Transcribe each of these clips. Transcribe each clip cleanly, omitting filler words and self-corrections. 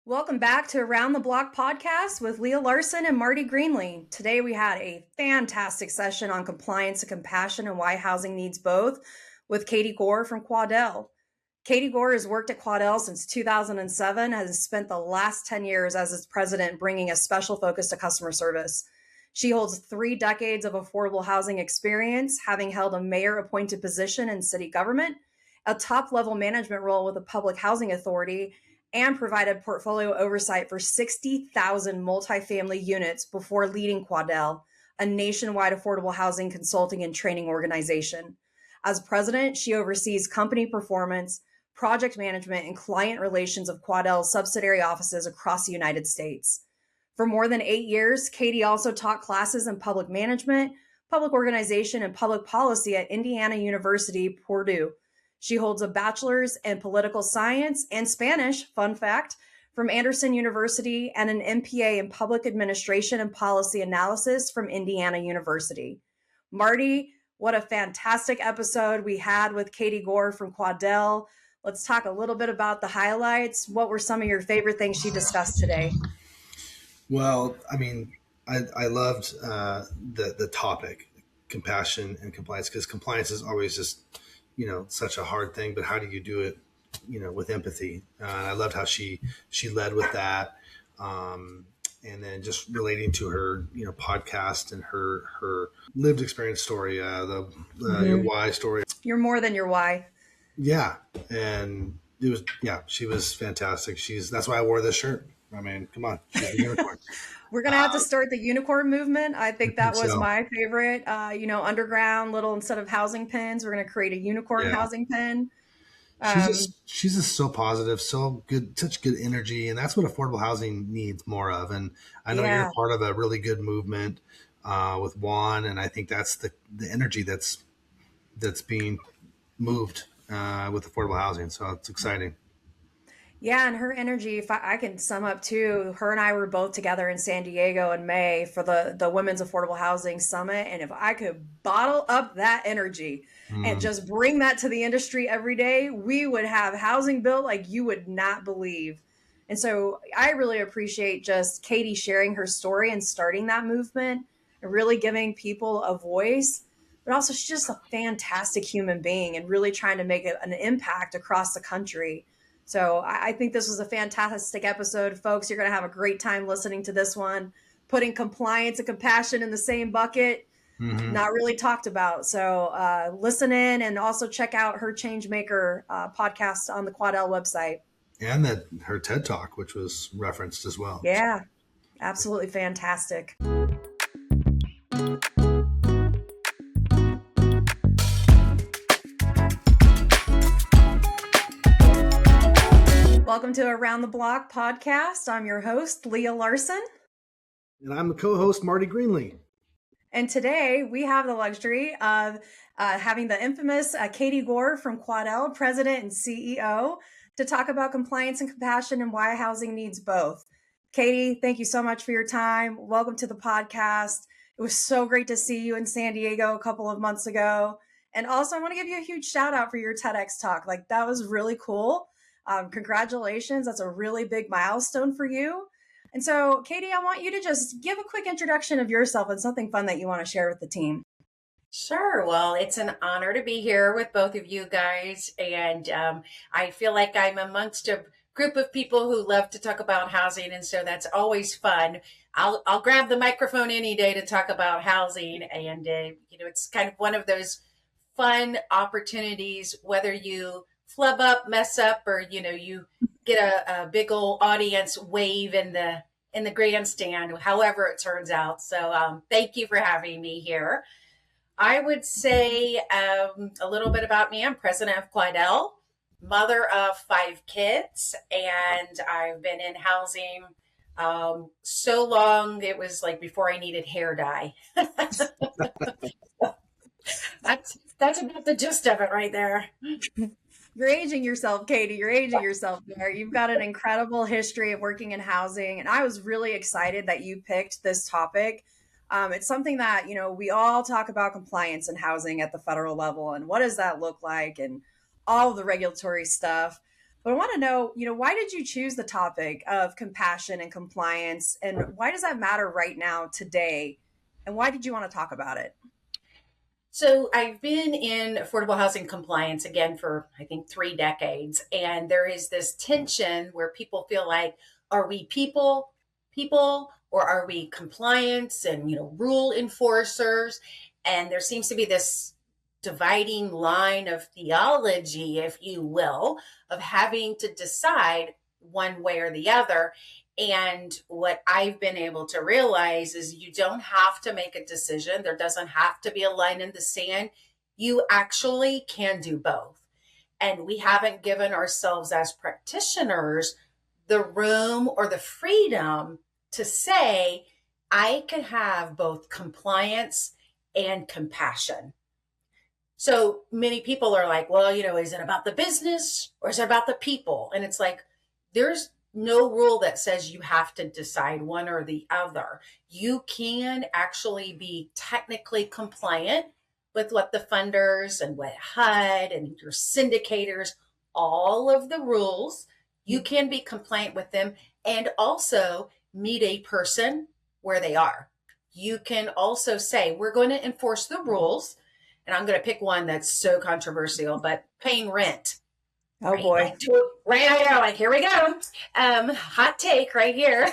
Welcome back to Around the Block podcast with Leah Larson and Marty Greenlee. Today we had a fantastic session on compliance and compassion and why housing needs both with Katie Goar from Quadel. Katie Goar has worked at Quadel since 2007, has spent the last 10 years as its president bringing a special focus to customer service. She holds 3 decades of affordable housing experience, having held a mayor-appointed position in city government, a top-level management role with a public housing authority, and provided portfolio oversight for 60,000 multifamily units before leading Quadel, a nationwide affordable housing consulting and training organization. As president, she oversees company performance, project management, and client relations of Quadel's subsidiary offices across the United States. For more than 8 years, Katie also taught classes in public management, public organization, and public policy at Indiana University, Purdue. She holds a bachelor's in political science and Spanish, fun fact, from Anderson University and an MPA in public administration and policy analysis from Indiana University. Marty, what a fantastic episode we had with Katie Goar from Quadel. Let's talk a little bit about the highlights. What were some of your favorite things she discussed today? Well, I loved the topic, compassion and compliance, because compliance is always just such a hard thing, but how do you do it, with empathy? And I loved how she led with that. And then just relating to her, podcast and her lived experience story, your why story. You're more than your why. Yeah. And she was fantastic. That's why I wore this shirt. I mean, come on. She's a unicorn. We're going to have to start the unicorn movement. I think that was my favorite, underground little, instead of housing pins, we're going to create a unicorn housing pin. She's just so positive, so good, such good energy. And that's what affordable housing needs more of. And I know you're part of a really good movement with Juan. And I think that's the energy that's being moved with affordable housing. So it's exciting. Yeah, and her energy, if I can sum up too, her and I were both together in San Diego in May for the Women's Affordable Housing Summit. And if I could bottle up that energy and just bring that to the industry every day, we would have housing built like you would not believe. And so I really appreciate just Katie sharing her story and starting that movement and really giving people a voice. But also she's just a fantastic human being and really trying to make an impact across the country. So I think this was a fantastic episode, folks. You're going to have a great time listening to this one. Putting compliance and compassion in the same bucket, not really talked about. So listen in and also check out her Changemaker podcast on the Quadel website. And her TED Talk, which was referenced as well. Yeah, absolutely fantastic. Welcome to Around the Block podcast. I'm your host, Leah Larson. And I'm the co-host, Marty Greenlee. And today we have the luxury of having the infamous Katie Goar from Quadel, president and CEO, to talk about compliance and compassion and why housing needs both. Katie, thank you so much for your time. Welcome to the podcast. It was so great to see you in San Diego a couple of months ago. And also I want to give you a huge shout out for your TEDx talk. Like, that was really cool. Congratulations. That's a really big milestone for you. And so, Katie, I want you to just give a quick introduction of yourself and something fun that you want to share with the team. Sure. Well, it's an honor to be here with both of you guys. And I feel like I'm amongst a group of people who love to talk about housing. And so that's always fun. I'll grab the microphone any day to talk about housing. And, it's kind of one of those fun opportunities, whether you flub up, mess up, or, you get a big old audience wave in the grandstand, however it turns out. So thank you for having me here. I would say a little bit about me. I'm president of Quadel, mother of 5 kids, and I've been in housing so long, it was like before I needed hair dye. That's about the gist of it right there. You're aging yourself, Katie. You're aging yourself there. You've got an incredible history of working in housing. And I was really excited that you picked this topic. It's something that, we all talk about compliance in housing at the federal level. And what does that look like? And all of the regulatory stuff. But I want to know, why did you choose the topic of compassion and compliance? And why does that matter right now, today? And why did you want to talk about it? So I've been in affordable housing compliance again for I think 3 decades, and there is this tension where people feel like, are we people, or are we compliance and rule enforcers? And there seems to be this dividing line of theology, if you will, of having to decide one way or the other. And what I've been able to realize is you don't have to make a decision. There doesn't have to be a line in the sand. You actually can do both. And we haven't given ourselves as practitioners the room or the freedom to say, I can have both compliance and compassion. So many people are like, well, is it about the business or is it about the people? And it's like, there's no rule that says you have to decide one or the other. You can actually be technically compliant with what the funders and what HUD and your syndicators, all of the rules, you can be compliant with them and also meet a person where they are. You can also say, we're going to enforce the rules. And I'm going to pick one that's so controversial, but paying rent. Oh right? boy. Right, I know. Like, here we go. Hot take right here.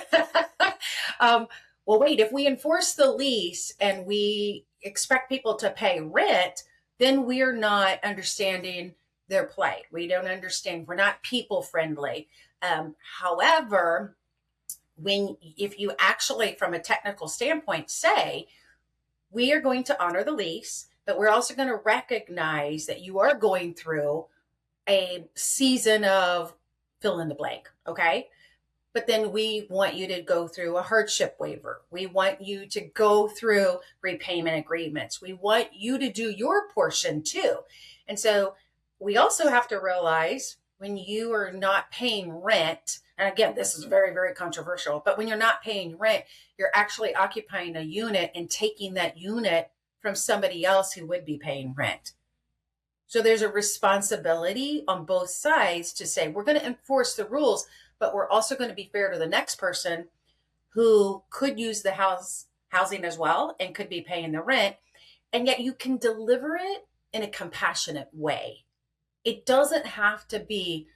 Well, wait, if we enforce the lease and we expect people to pay rent, then we're not understanding their plight. We don't understand. We're not people friendly. However, if you actually, from a technical standpoint, say, we are going to honor the lease, but we're also going to recognize that you are going through a season of fill in the blank, okay? But then we want you to go through a hardship waiver. We want you to go through repayment agreements. We want you to do your portion too. And so we also have to realize when you are not paying rent, and again, this is very, very controversial, but when you're not paying rent, you're actually occupying a unit and taking that unit from somebody else who would be paying rent. So there's a responsibility on both sides to say, we're going to enforce the rules, but we're also going to be fair to the next person who could use the housing as well and could be paying the rent. And yet you can deliver it in a compassionate way. It doesn't have to be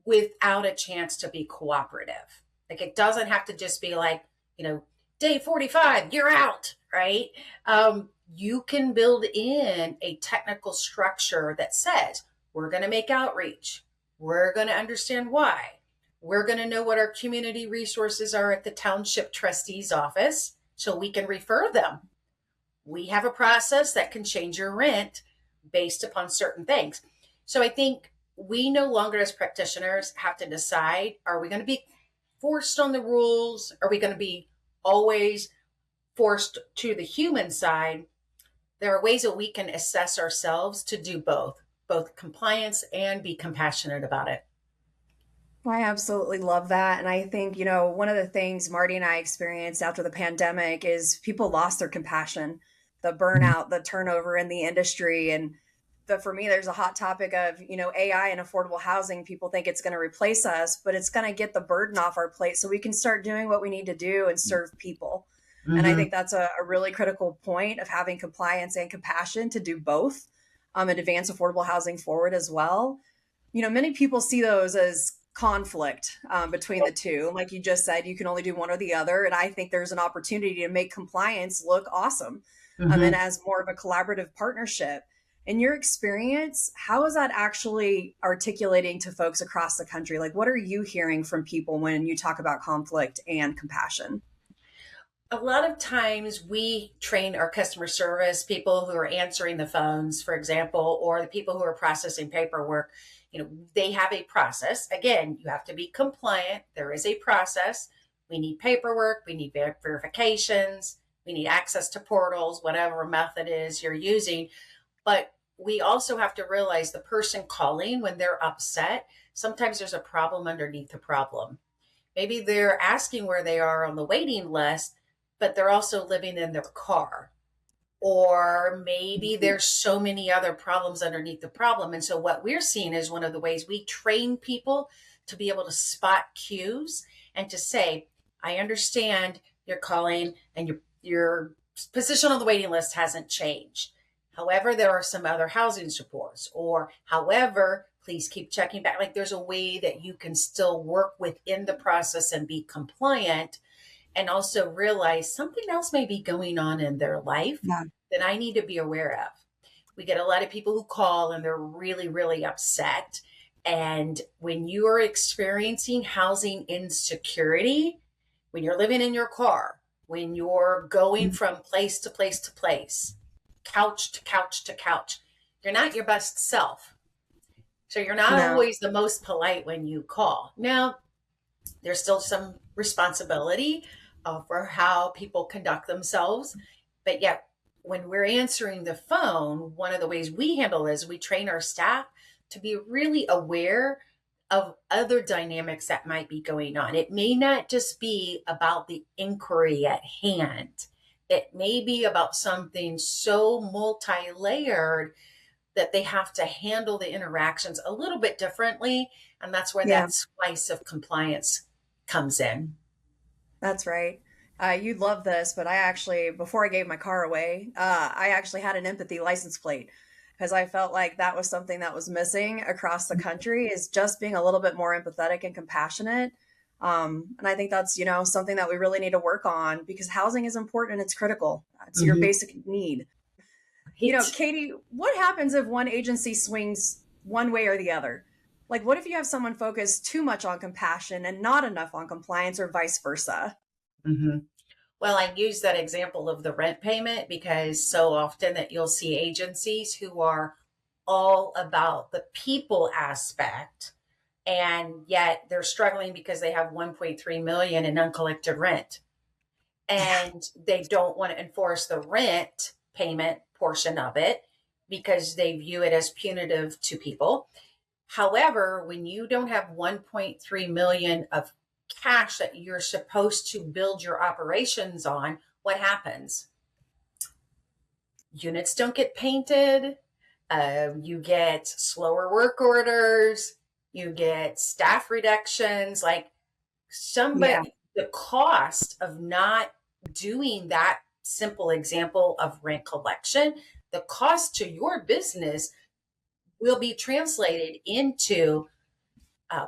without a chance to be cooperative. Like, it doesn't have to just be like, day 45, you're out, right? You can build in a technical structure that says, we're going to make outreach. We're going to understand why. We're going to know what our community resources are at the township trustee's office so we can refer them. We have a process that can change your rent based upon certain things. So I think we no longer as practitioners have to decide, are we going to be forced on the rules? Are we going to be always forced to the human side? There are ways that we can assess ourselves to do both compliance and be compassionate about it. I absolutely love that. And I think, one of the things Marty and I experienced after the pandemic is people lost their compassion, the burnout, the turnover in the industry. And for me, there's a hot topic of, AI and affordable housing. People think it's going to replace us, but it's going to get the burden off our plate so we can start doing what we need to do and serve people. Mm-hmm. And I think that's a really critical point of having compliance and compassion to do both and advance affordable housing forward as well. Many people see those as conflict between the two. Like you just said, you can only do one or the other. And I think there's an opportunity to make compliance look awesome and as more of a collaborative partnership. In your experience, how is that actually articulating to folks across the country? Like, what are you hearing from people when you talk about conflict and compassion? A lot of times we train our customer service people who are answering the phones, for example, or the people who are processing paperwork. They have a process. Again, you have to be compliant. There is a process. We need paperwork. We need verifications. We need access to portals, whatever method is you're using. But we also have to realize the person calling, when they're upset, sometimes there's a problem underneath the problem. Maybe they're asking where they are on the waiting list, but they're also living in their car. or maybe there's so many other problems underneath the problem. And so what we're seeing is one of the ways we train people to be able to spot cues and to say, I understand you're calling and your position on the waiting list hasn't changed. However, there are some other housing supports, or however, please keep checking back. Like there's a way that you can still work within the process and be compliant, and also realize something else may be going on in their life Yeah. that I need to be aware of. We get a lot of people who call and they're really, really upset. And when you are experiencing housing insecurity, when you're living in your car, when you're going from place to place to place, couch to couch to couch, you're not your best self. So you're not No. always the most polite when you call. Now, there's still some responsibility for how people conduct themselves. But yet, when we're answering the phone, one of the ways we handle is we train our staff to be really aware of other dynamics that might be going on. It may not just be about the inquiry at hand. It may be about something so multi-layered that they have to handle the interactions a little bit differently. And that's where Yeah, that slice of compliance comes in. that's right. You'd love this, but I actually, before I gave my car away, I actually had an empathy license plate because I felt like that was something that was missing across the country is just being a little bit more empathetic and compassionate. And I think that's, something that we really need to work on because housing is important and it's critical. It's your Mhm. basic need. Right. Katie, what happens if one agency swings one way or the other? Like, what if you have someone focus too much on compassion and not enough on compliance or vice versa? Mhm. Well, I use that example of the rent payment because so often that you'll see agencies who are all about the people aspect, and yet they're struggling because they have 1.3 million in uncollected rent, Yeah. and they don't want to enforce the rent payment portion of it because they view it as punitive to people. However, when you don't have 1.3 million of cash that you're supposed to build your operations on, what happens? Units don't get painted. You get slower work orders. You get staff reductions. Like Yeah. somebody, the cost of not doing that simple example of rent collection, the cost to your business will be translated into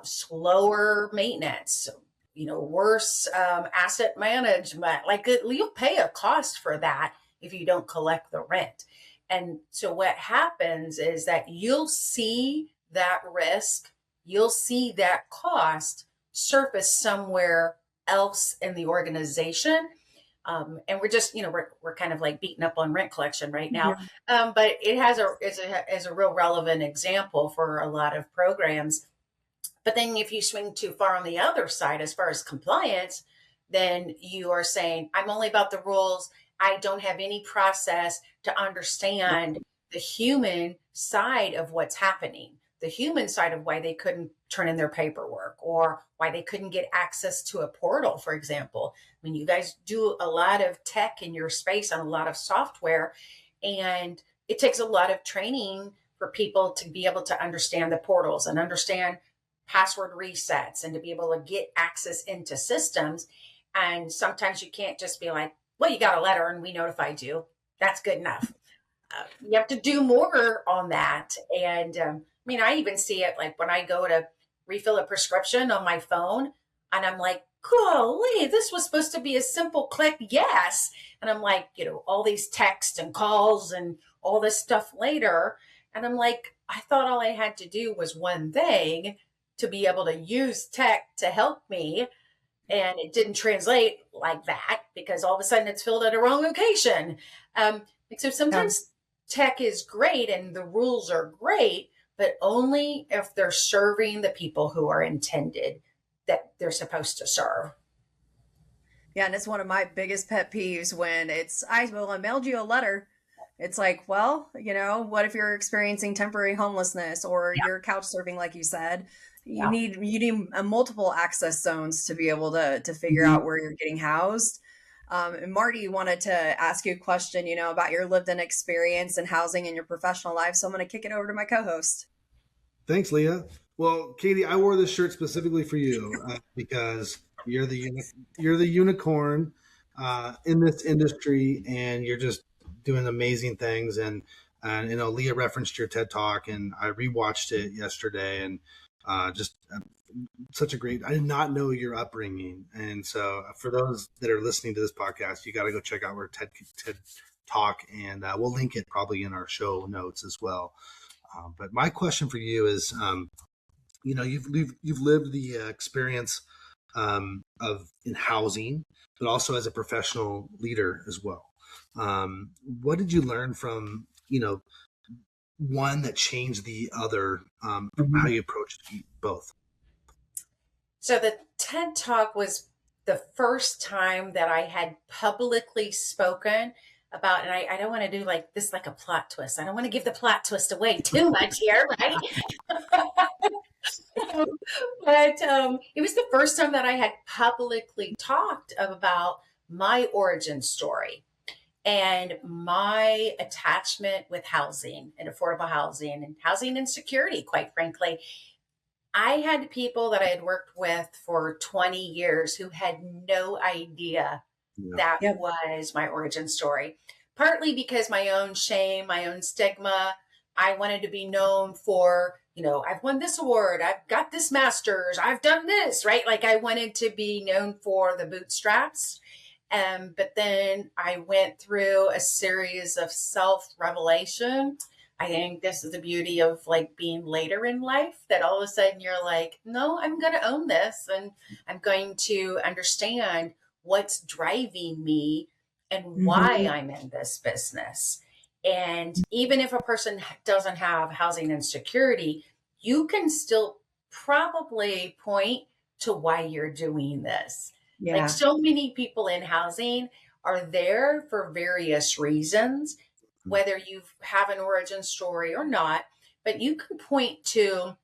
slower maintenance, worse asset management. Like you'll pay a cost for that if you don't collect the rent. And so what happens is that you'll see that risk, you'll see that cost surface somewhere else in the organization. And we're just, we're kind of like beating up on rent collection right now. Yeah. But it has is a real relevant example for a lot of programs. But then if you swing too far on the other side, as far as compliance, then you are saying, I'm only about the rules. I don't have any process to understand the human side of what's happening, the human side of why they couldn't turn in their paperwork or why they couldn't get access to a portal, for example. I mean, you guys do a lot of tech in your space and a lot of software, and it takes a lot of training for people to be able to understand the portals and understand password resets and to be able to get access into systems. And sometimes you can't just be like, well, you got a letter and we notified you. That's good enough. You have to do more on that. And I even see it like when I go to refill a prescription on my phone and I'm like, golly, this was supposed to be a simple click yes. And I'm like, all these texts and calls and all this stuff later. And I'm like, I thought all I had to do was one thing to be able to use tech to help me. And it didn't translate like that because all of a sudden it's filled at a wrong location. So Yeah. sometimes tech is great and the rules are great, but only if they're serving the people who are intended that they're supposed to serve. Yeah, and it's one of my biggest pet peeves when I mailed you a letter. It's like, well, what if you're experiencing temporary homelessness or Yeah. you're couch surfing, like you said? You Yeah. need you need multiple access zones to be able to figure Mhm. out where you're getting housed. And Marty wanted to ask you a question, about your lived in experience in housing in your professional life. So I'm going to kick it over to my co-host. Thanks, Leah. Well, Katie, I wore this shirt specifically for you because you're the unicorn in this industry, and you're just doing amazing things. And Leah referenced your TED Talk, and I rewatched it yesterday, and just such a great. I did not know your upbringing, and so for those that are listening to this podcast, you got to go check out our TED Talk, and we'll link it probably in our show notes as well. But my question for you is, you've lived the experience of in housing, but also as a professional leader as well. What did you learn from one that changed the other? How you approached both? So the TED Talk was the first time that I had publicly spoken about, and I don't want to do like this, like a plot twist. I don't want to give the plot twist away too much here, right? But it was the first time that I had publicly talked about my origin story and my attachment with housing and affordable housing and housing insecurity, quite frankly. I had people that I had worked with for 20 years who had no idea that was my origin story. Partly because my own shame, my own stigma. I wanted to be known for, I've won this award, I've got this master's, I've done this, right? Like I wanted to be known for the bootstraps. But then I went through a series of self-revelation. I think this is the beauty of like being later in life, that all of a sudden you're like, no, I'm going to own this, and I'm going to understand what's driving me and why I'm in this business. And even if a person doesn't have housing insecurity, you can still probably point to why you're doing this. Yeah. Like so many people in housing are there for various reasons, whether you have an origin story or not, but you can point to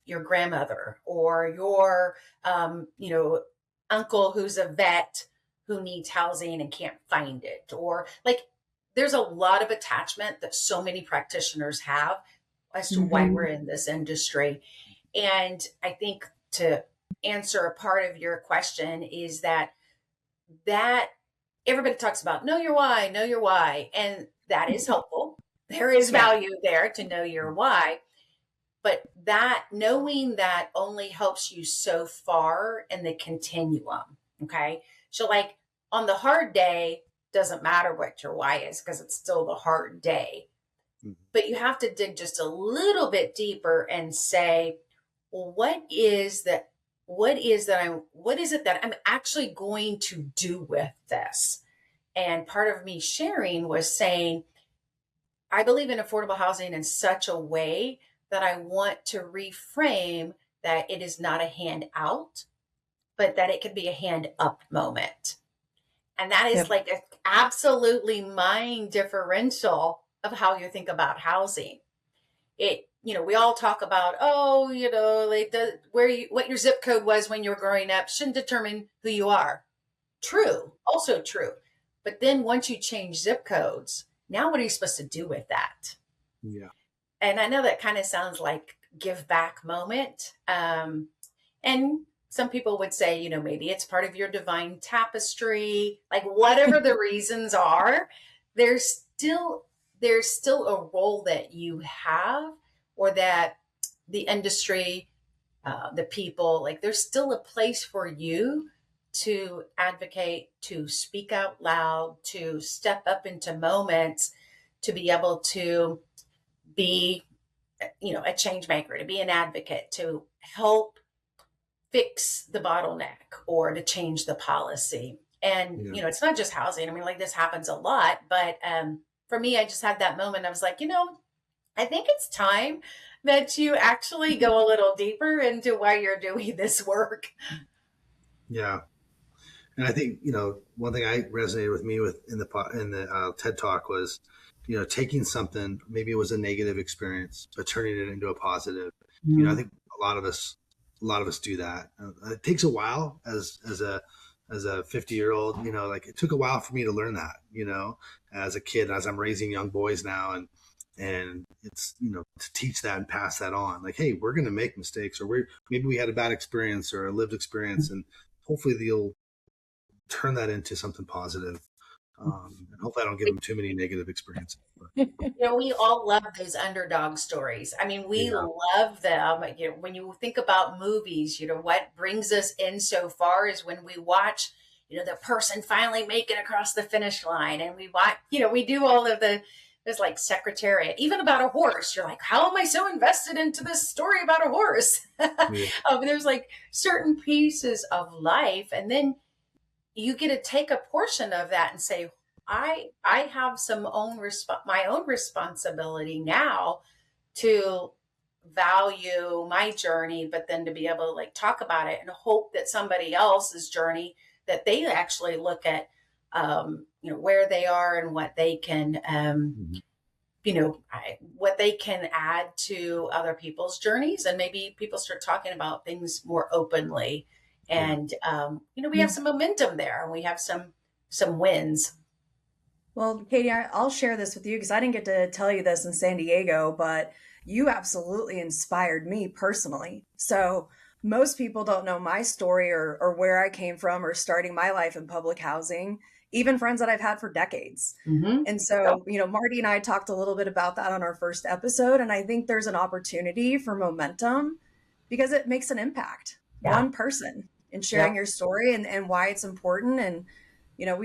your grandmother or your, uncle who's a vet who needs housing and can't find it. Or like, there's a lot of attachment that so many practitioners have as to why we're in this industry. And I think to answer a part of your question is that everybody talks about know your why. And that is helpful. There is value there to know your why. But that knowing that only helps you so far in the continuum. Okay. So like on the hard day, doesn't matter what your why is because it's still the hard day. But you have to dig just a little bit deeper and say, well, what is it that I'm actually going to do with this? And part of me sharing was saying, I believe in affordable housing in such a way that I want to reframe that it is not a hand out, but that it could be a hand up moment. And that is like an absolutely mind differential of how you think about housing. We all talk about, what your zip code was when you were growing up shouldn't determine who you are. True, also true. But then once you change zip codes, now what are you supposed to do with that? Yeah. And I know that kind of sounds like give back moment. And some people would say, maybe it's part of your divine tapestry, like whatever the reasons are, there's still a role that you have, or that the industry, the people, like there's still a place for you to advocate, to speak out loud, to step up into moments, to be able to be, a change maker, to be an advocate, to help fix the bottleneck or to change the policy. And, it's not just housing. I mean, like this happens a lot, but for me, I just had that moment. I was like, I think it's time that you actually go a little deeper into why you're doing this work. Yeah. And I think, one thing I resonated with me in the TED Talk was, taking something, maybe it was a negative experience, but turning it into a positive. I think a lot of us do that. It takes a while as a as a 50-year-old, like it took a while for me to learn that, as a kid, as I'm raising young boys now. And it's, to teach that and pass that on, like, hey, we're going to make mistakes, or maybe we had a bad experience or a lived experience, and hopefully they'll turn that into something positive. And hopefully I don't give them too many negative experiences. We all love those underdog stories. I mean, we Yeah. love them. When you think about movies, what brings us in so far is when we watch, the person finally make it across the finish line, and we watch, we do all of there's like Secretariat, even about a horse. You're like, how am I so invested into this story about a horse? Yeah. There's like certain pieces of life, and then you get to take a portion of that and say, I have my own responsibility now to value my journey, but then to be able to like talk about it and hope that somebody else's journey, that they actually look at where they are and what they can what they can add to other people's journeys, and maybe people start talking about things more openly, and we have some momentum there, and we have some wins. Well, Katie, I'll share this with you because I didn't get to tell you this in San Diego, but you absolutely inspired me personally. So most people don't know my story or where I came from or starting my life in public housing, even friends that I've had for decades. Mm-hmm. And so, Marty and I talked a little bit about that on our first episode. And I think there's an opportunity for momentum because it makes an impact. Yeah. One person in sharing your story and why it's important. And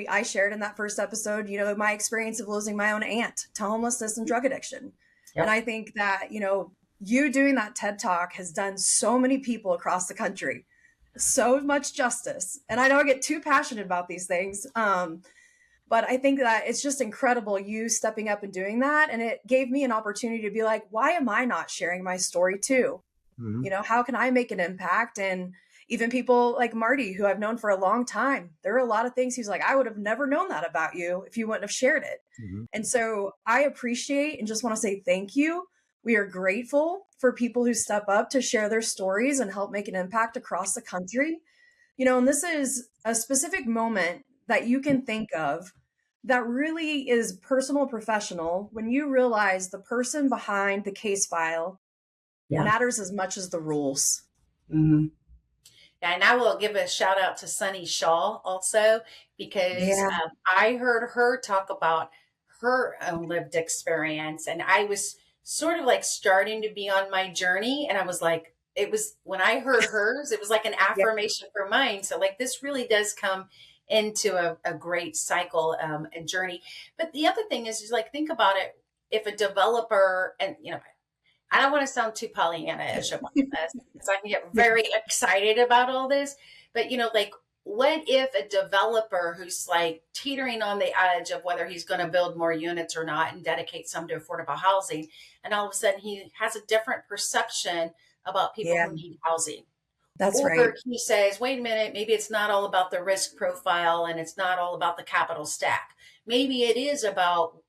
I shared in that first episode, my experience of losing my own aunt to homelessness and drug addiction. Yep. And I think that, you doing that TED Talk has done so many people across the country so much justice. And I don't get too passionate about these things. But I think that it's just incredible you stepping up and doing that. And it gave me an opportunity to be like, why am I not sharing my story too? Mm-hmm. How can I make an impact? And even people like Marty, who I've known for a long time, there are a lot of things he's like, I would have never known that about you if you wouldn't have shared it. Mm-hmm. And so I appreciate and just want to say thank you. We are grateful for people who step up to share their stories and help make an impact across the country. And this is a specific moment that you can think of that really is personal, professional, when you realize the person behind the case file matters as much as the rules. Mm-hmm. And I will give a shout out to Sunny Shaw also, because I heard her talk about her own lived experience. And I was sort of like starting to be on my journey. And I was like, when I heard hers, it was like an affirmation for mine. So like, this really does come into a great cycle and journey. But the other thing is like, think about it. If a developer, and I don't want to sound too Pollyanna-ish about this because I can get very excited about all this. But, like, what if a developer who's like teetering on the edge of whether he's going to build more units or not and dedicate some to affordable housing, and all of a sudden he has a different perception about people who need housing? That's or right. He says, wait a minute, maybe it's not all about the risk profile and it's not all about the capital stack. Maybe it is about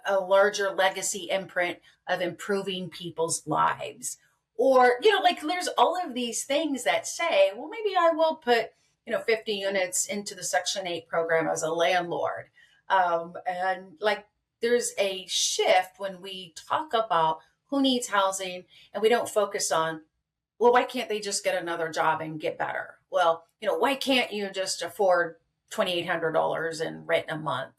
a larger legacy imprint of improving people's lives. Or, like there's all of these things that say, well, maybe I will put, 50 units into the Section 8 program as a landlord. And like there's a shift when we talk about who needs housing and we don't focus on, well, why can't they just get another job and get better? Well, why can't you just afford $2,800 in rent a month?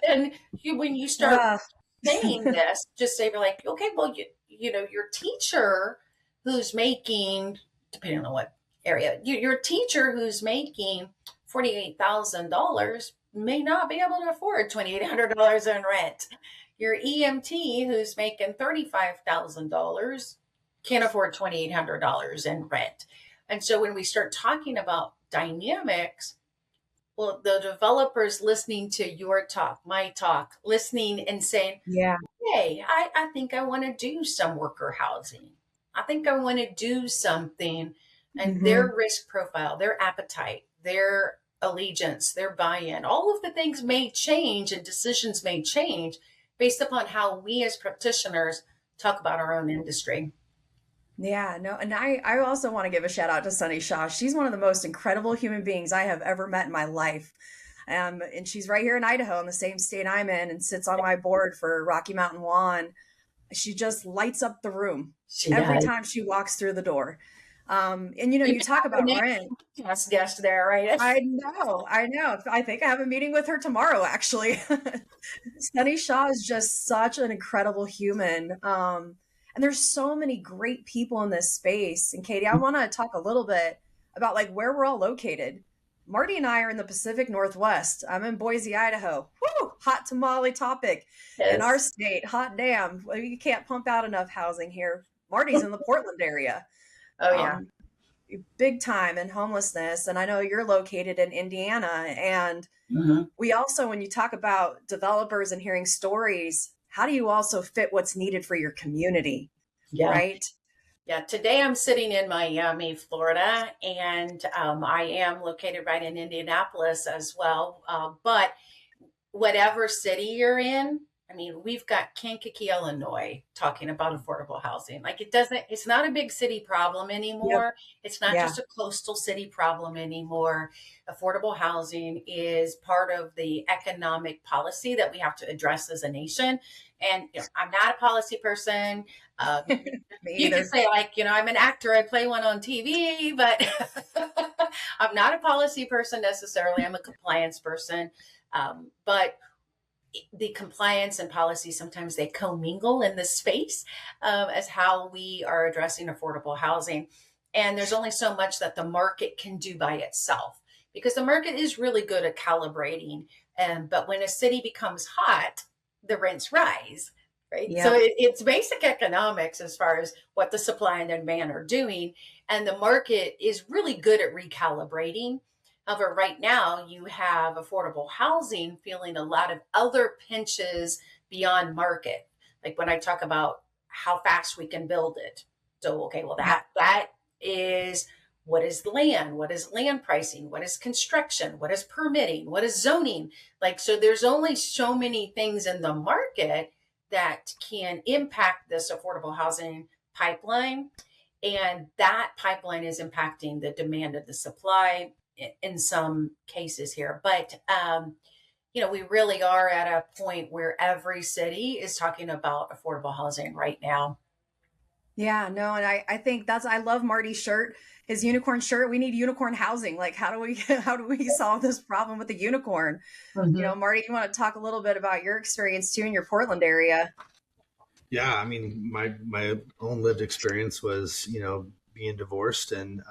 And when you start saying this, just say like, okay, well, your teacher who's making, depending on what area, your teacher who's making $48,000 may not be able to afford $2,800 in rent. Your EMT who's making $35,000 can't afford $2,800 in rent. And so when we start talking about dynamics, well, the developers listening to your talk, my talk, listening and saying, hey, I think I want to do some worker housing. I think I want to do something. And their risk profile, their appetite, their allegiance, their buy-in, all of the things may change and decisions may change based upon how we as practitioners talk about our own industry. Yeah, no, and I also want to give a shout out to Sunny Shaw. She's one of the most incredible human beings I have ever met in my life. And she's right here in Idaho, in the same state I'm in, and sits on my board for Rocky Mountain Lawn. She just lights up the room She every does. time she walks through the door. And You you can talk have a about rent. next guest there, right? I know, I know. I think I have a meeting with her tomorrow, actually. Sunny Shaw is just such an incredible human. And there's so many great people in this space. And Katie, I want to talk a little bit about like where we're all located. Marty and I are in the Pacific Northwest. I'm in Boise, Idaho. Woo! Hot tamale topic in our Yes. state. Hot damn. Well, you can't pump out enough housing here. Marty's in the Portland area. Oh yeah. Um, Big time in homelessness. And I know you're located in Indiana. And Mhm. we also, when you talk about developers and hearing stories, how do you also fit what's needed for your community, Yeah. right? Yeah, today I'm sitting in Miami, Florida, and I am located right in Indianapolis as well. But whatever city you're in, I mean, we've got Kankakee, Illinois, talking about affordable housing. Like it's not a big city problem Yep. anymore. It's not Yeah. just a coastal city problem anymore. Affordable housing is part of the economic policy that we have to address as a nation. And I'm not a policy person. Um, Me you could either. say, like, I'm an actor, I play one on TV, but I'm not a policy person necessarily. I'm a compliance person. But the compliance and policy sometimes they commingle in this space as how we are addressing affordable housing. And there's only so much that the market can do by itself because the market is really good at calibrating. But when a city becomes hot, the rents rise, right? So Yep. it's basic economics as far as what the supply and demand are doing. And the market is really good at recalibrating. However, right now you have affordable housing feeling a lot of other pinches beyond market. Like when I talk about how fast we can build it. So, okay, well Yeah. that is what is land? What is land pricing? What is construction? What is permitting? What is zoning? Like, so there's only so many things in the market that can impact this affordable housing pipeline. And that pipeline is impacting the demand of the supply in some cases here. But, we really are at a point where every city is talking about affordable housing right now. Yeah. No, and I think I love Marty's shirt, his unicorn shirt. We need unicorn housing. Like, how do we how do we solve this problem with the unicorn? Mhm. Marty, you want to talk a little bit about your experience too in your Portland area? Yeah, I mean, my own lived experience was, being divorced and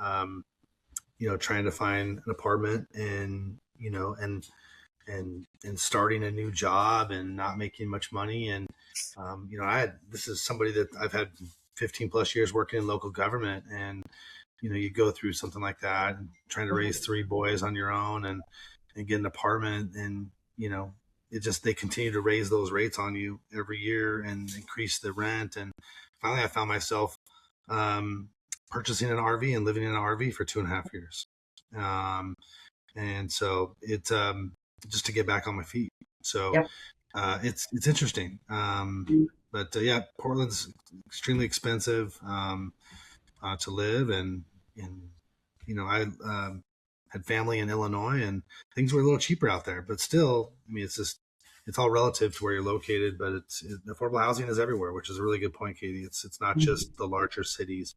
trying to find an apartment and and starting a new job and not making much money. And this is somebody that I've had 15 plus years working in local government, and you go through something like that and trying to raise three boys on your own and get an apartment, and it just, they continue to raise those rates on you every year and increase the rent. And finally I found myself um, purchasing an RV and living in an RV for 2.5 years. Um, and so it's just to get back on my feet. So Yep. it's interesting. But yeah, Portland's extremely expensive to live, and I had family in Illinois, and things were a little cheaper out there. But still, I mean, it's all relative to where you're located. But affordable housing is everywhere, which is a really good point, Katie. It's not just the larger cities.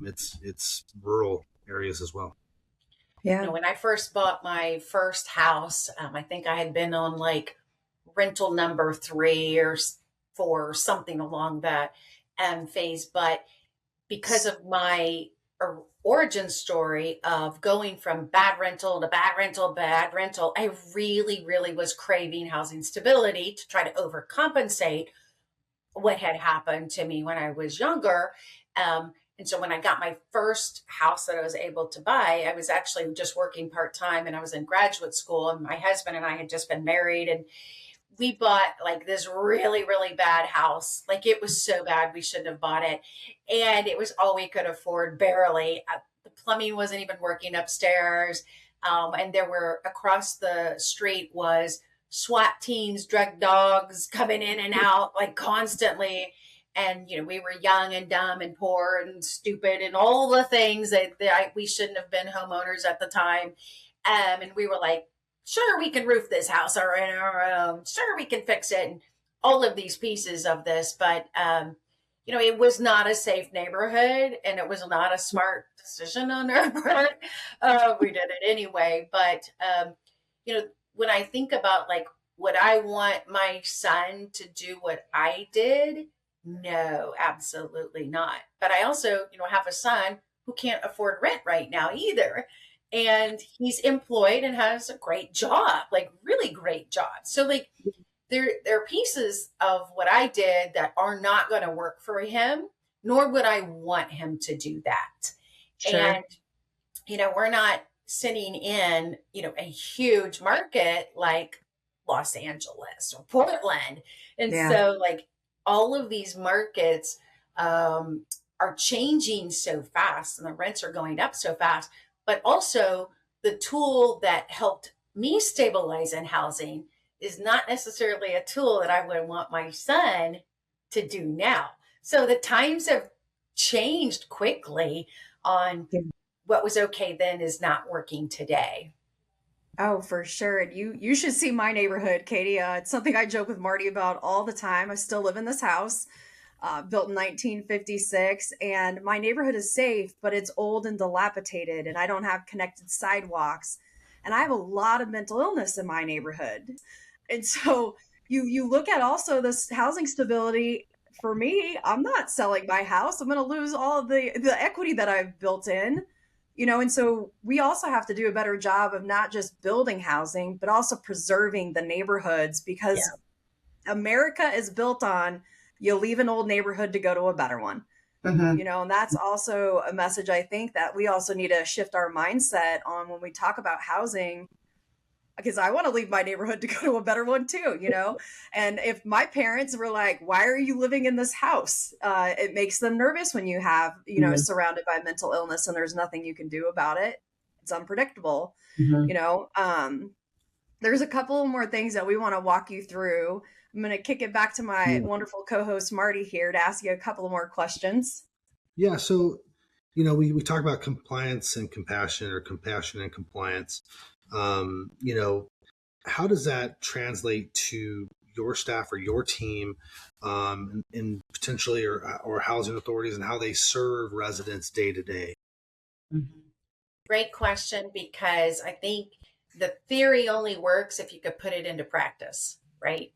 It's rural areas as well. Yeah. When I first bought my first house, I think I had been on like rental number 3 or 4 or something along that phase. But because of my origin story of going from bad rental to bad rental, bad rental, I really, really was craving housing stability to try to overcompensate what had happened to me when I was younger. And so when I got my first house that I was able to buy, I was actually just working part time and I was in graduate school. And my husband and I had just been married, and we bought like this really, really bad house. Like it was so bad, we shouldn't have bought it. And it was all we could afford, barely. The plumbing wasn't even working upstairs. And there were across the street was SWAT teams, drug dogs coming in and out like constantly. And, we were young and dumb and poor and stupid and all the things that we shouldn't have been homeowners at the time. And we were like, sure, we can roof this house or in our own. Sure, we can fix it. And all of these pieces of this. But, it was not a safe neighborhood and it was not a smart decision on our part. We did it anyway. But, when I think about like, would I want my son to do what I did? No, absolutely not. But I also, have a son who can't afford rent right now either. And he's employed and has a great job, like really great job. So like there are pieces of what I did that are not going to work for him, nor would I want him to do that. Sure. And, we're not sitting in, a huge market like Los Angeles or Portland. And so like all of these markets are changing so fast and the rents are going up so fast. But also the tool that helped me stabilize in housing is not necessarily a tool that I would want my son to do now. So the times have changed quickly on what was okay then is not working today. Oh, for sure. And you should see my neighborhood, Katie. It's something I joke with Marty about all the time. I still live in this house, built in 1956, and my neighborhood is safe, but it's old and dilapidated, and I don't have connected sidewalks. And I have a lot of mental illness in my neighborhood. And so you look at also this housing stability. For me, I'm not selling my house. I'm going to lose all of the equity that I've built in. And so we also have to do a better job of not just building housing, but also preserving the neighborhoods because America is built on you leave an old neighborhood to go to a better one. Mm-hmm. And that's also a message I think that we also need to shift our mindset on when we talk about housing, because I want to leave my neighborhood to go to a better one too, And if my parents were like, why are you living in this house? It makes them nervous when you have, surrounded by mental illness and there's nothing you can do about it. It's unpredictable, There's a couple more things that we want to walk you through. I'm going to kick it back to my wonderful co-host Marty here to ask you a couple more questions. Yeah. So, we talk about compliance and compassion or compassion and compliance. How does that translate to your staff or your team in potentially or housing authorities and how they serve residents day to day? Great question, because I think the theory only works if you could put it into practice, right?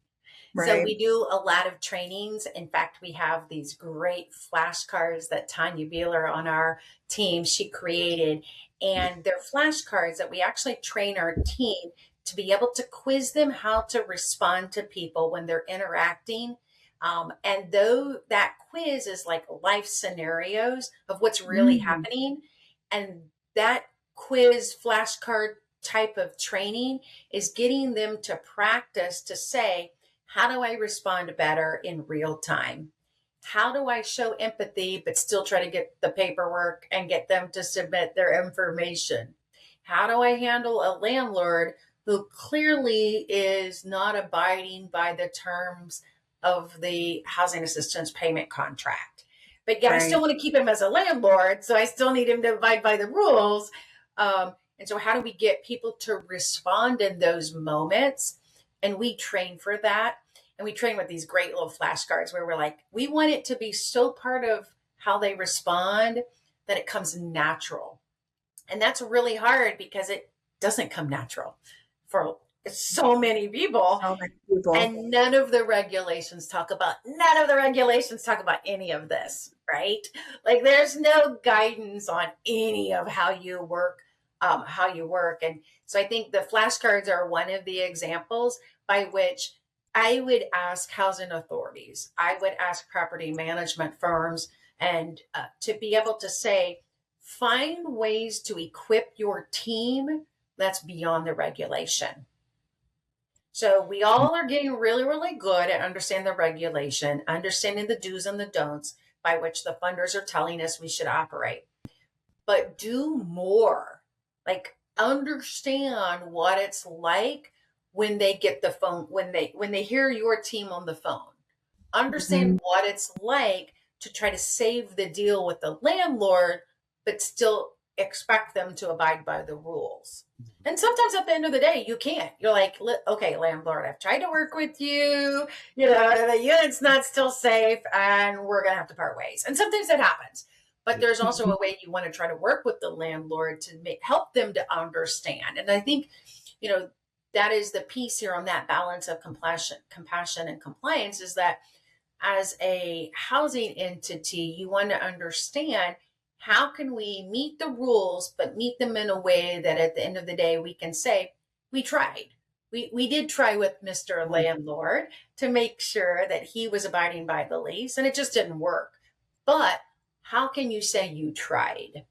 So we do a lot of trainings. In fact, we have these great flashcards that Tanya Beeler on our team, she created. And they're flashcards that we actually train our team to be able to quiz them how to respond to people when they're interacting. And though that quiz is like life scenarios of what's really happening. And that quiz flashcard type of training is getting them to practice to say, how do I respond better in real time? How do I show empathy, but still try to get the paperwork and get them to submit their information? How do I handle a landlord who clearly is not abiding by the terms of the housing assistance payment contract? But yeah, I still want to keep him as a landlord, so I still need him to abide by the rules. And so how do we get people to respond in those moments? And we train for that. And we train with these great little flashcards where we're like, we want it to be so part of how they respond that it comes natural. And that's really hard because it doesn't come natural for so many people. And none of the regulations talk about any of this, right? Like there's no guidance on any of how you work. And so I think the flashcards are one of the examples by which I would ask housing authorities, I would ask property management firms, and to be able to say, find ways to equip your team that's beyond the regulation. So we all are getting really, really good at understanding the regulation, understanding the do's and the don'ts by which the funders are telling us we should operate. But do more, like understand what it's like when they get the phone, when they hear your team on the phone. understand what it's like to try to save the deal with the landlord, but still expect them to abide by the rules. And sometimes at the end of the day, you can't. You're like, okay, landlord, I've tried to work with you. The unit's not still safe, and we're going to have to part ways. And sometimes that happens. But there's also a way you want to try to work with the landlord to help them to understand. And I think, that is the piece here on that balance of compassion and compliance, is that as a housing entity, you want to understand, how can we meet the rules, but meet them in a way that at the end of the day, we can say, we tried. We did try with Mr. Landlord to make sure that he was abiding by the lease, and it just didn't work. But how can you say you tried?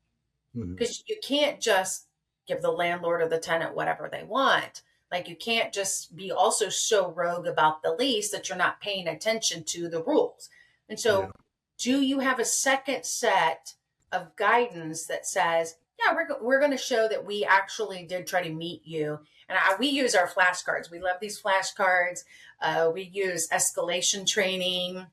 Because you can't just give the landlord or the tenant whatever they want. Like, you can't just be also so rogue about the lease that you're not paying attention to the rules. And so do you have a second set of guidance that says, yeah, we're going to show that we actually did try to meet you? And we use our flashcards. We love these flashcards. We use escalation training.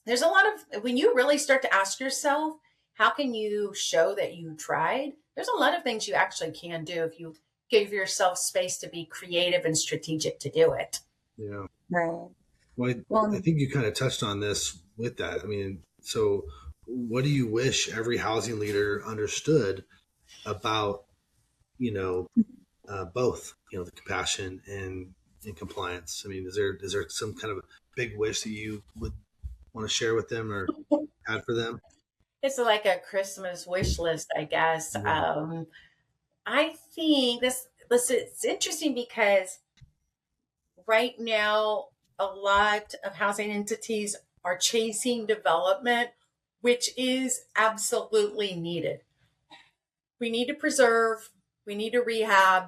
There's a lot of, when you really start to ask yourself, how can you show that you tried? There's a lot of things you actually can do if you give yourself space to be creative and strategic to do it. Yeah. Right. Well, I think you kind of touched on this with that. I mean, so what do you wish every housing leader understood about, both, the compassion and compliance? I mean, is there some kind of a big wish that you would want to share with them or had for them? It's like a Christmas wish list, I guess. I think it's interesting because right now, a lot of housing entities are chasing development, which is absolutely needed. We need to preserve, we need to rehab,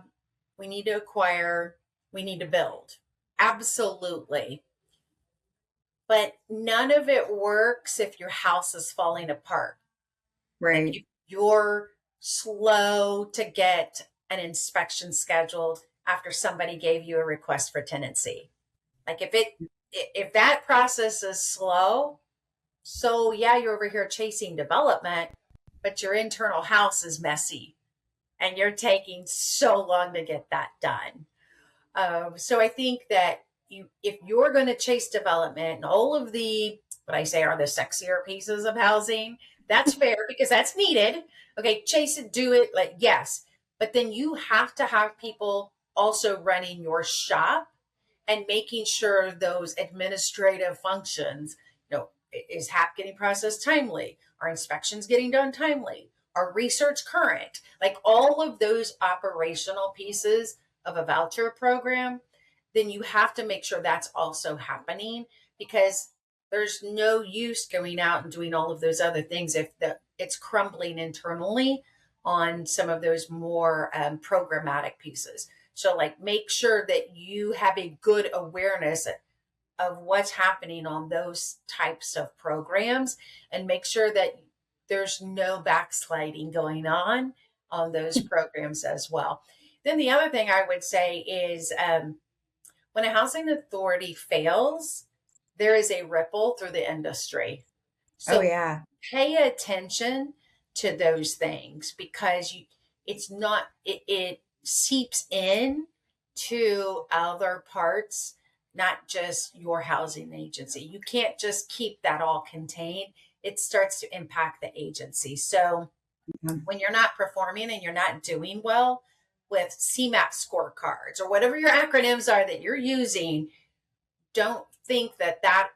we need to acquire, we need to build. Absolutely. But none of it works if your house is falling apart. Right. Like, if you're slow to get an inspection scheduled after somebody gave you a request for tenancy. Like, if that process is slow, so yeah, you're over here chasing development, but your internal house is messy and you're taking so long to get that done. So I think that if you're going to chase development and all of the, what I say are the sexier pieces of housing, that's fair because that's needed. Okay, chase it, do it, like, yes. But then you have to have people also running your shop and making sure those administrative functions, is HAP getting processed timely? Are inspections getting done timely? Are research current? Like, all of those operational pieces of a voucher program, then you have to make sure that's also happening, because there's no use going out and doing all of those other things if it's crumbling internally on some of those more programmatic pieces. So, like, make sure that you have a good awareness of what's happening on those types of programs, and make sure that there's no backsliding going on those programs as well. Then the other thing I would say is, when a housing authority fails, there is a ripple through the industry. So pay attention to those things, because it seeps in to other parts, not just your housing agency. You can't just keep that all contained. It starts to impact the agency. So when you're not performing and you're not doing well with CMAP scorecards or whatever your acronyms are that you're using, don't think that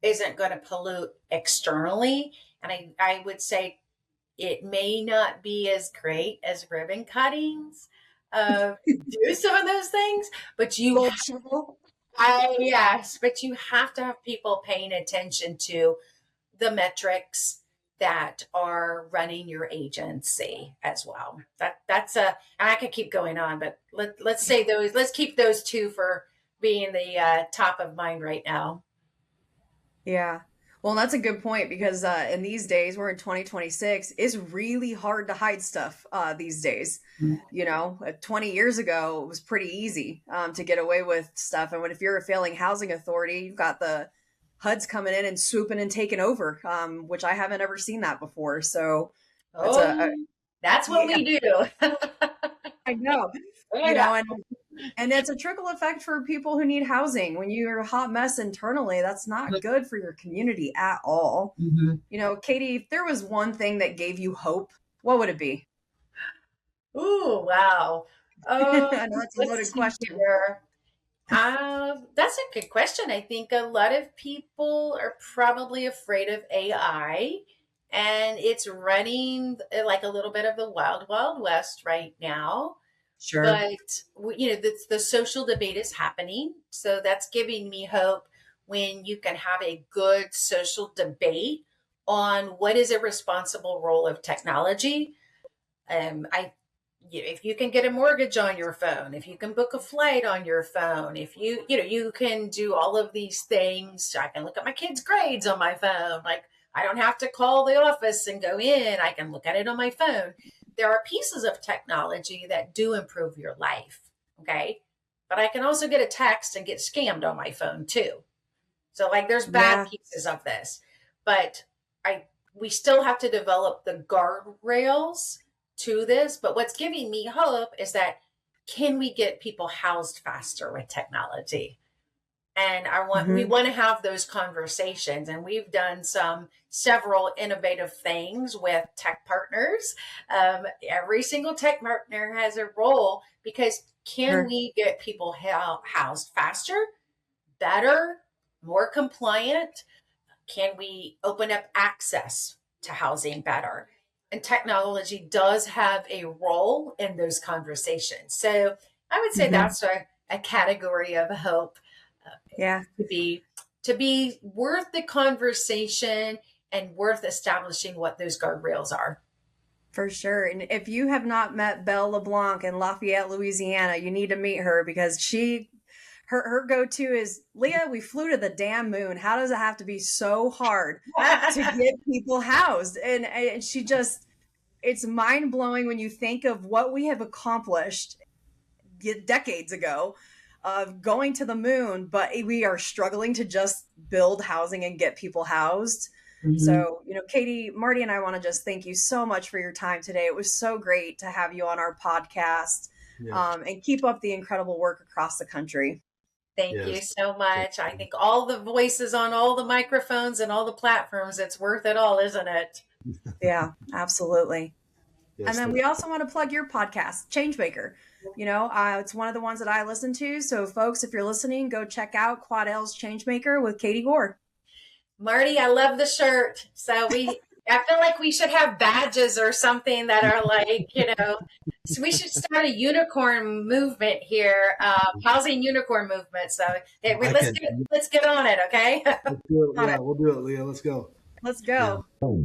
isn't going to pollute externally. And I would say it may not be as great as ribbon cuttings. Do some of those things, but but you have to have people paying attention to the metrics that are running your agency as well. And I could keep going on, but let's keep those two for being the top of mind right now. Yeah. Well, that's a good point, because in these days, we're in 2026, it's really hard to hide stuff these days. 20 years ago, it was pretty easy to get away with stuff. And if you're a failing housing authority, you've got the HUD's coming in and swooping and taking over, which I haven't ever seen that before. So that's what we do. I know, Yeah. and it's a trickle effect for people who need housing. When you're a hot mess internally, that's not good for your community at all. Katie, if there was one thing that gave you hope, what would it be? Ooh, wow. I know that's a Let's loaded see question. here. That's a good question. I think a lot of people are probably afraid of AI, and it's running like a little bit of the wild, wild west right now. Sure. But the social debate is happening, so that's giving me hope when you can have a good social debate on what is a responsible role of technology. I If you can get a mortgage on your phone, if you can book a flight on your phone, if you can do all of these things. I can look at my kids' grades on my phone. Like, I don't have to call the office and go in. I can look at it on my phone. There are pieces of technology that do improve your life. Okay. But I can also get a text and get scammed on my phone too. So, like, there's bad Yeah. pieces of this, but we still have to develop the guardrails to this. But what's giving me hope is that, can we get people housed faster with technology? And we Hmm. want to have those conversations, and we've done several innovative things with tech partners. Every single tech partner has a role, because can Sure. we get people housed faster, better, more compliant? Can we open up access to housing better? And technology does have a role in those conversations. So I would say Hmm. that's a category of hope, Yeah. to be worth the conversation and worth establishing what those guardrails are. For sure. And if you have not met Belle LeBlanc in Lafayette, Louisiana, you need to meet her because her go-to is, Leah, we flew to the damn moon. How does it have to be so hard to get people housed? And she just, it's mind blowing when you think of what we have accomplished decades ago of going to the moon, but we are struggling to just build housing and get people housed. Mhm. So, Katie, Marty, and I want to just thank you so much for your time today. It was so great to have you on our podcast, Yeah. and keep up the incredible work across the country. Thank you Yes. so much. I think all the voices on all the microphones and all the platforms, it's worth it all, isn't it? Yeah, absolutely. And Yes. then we also want to plug your podcast, Changemaker. It's one of the ones that I listen to. So, folks, if you're listening, go check out Quadel's Changemaker with Katie Goar. Marty, I love the shirt. I feel like we should have badges or something that are like, so we should start a unicorn movement here, housing unicorn movement. So I let's can. let's get on it, okay? Let's do it. On Yeah, it. we'll do it, Leah. Let's go. Let's Yeah. go.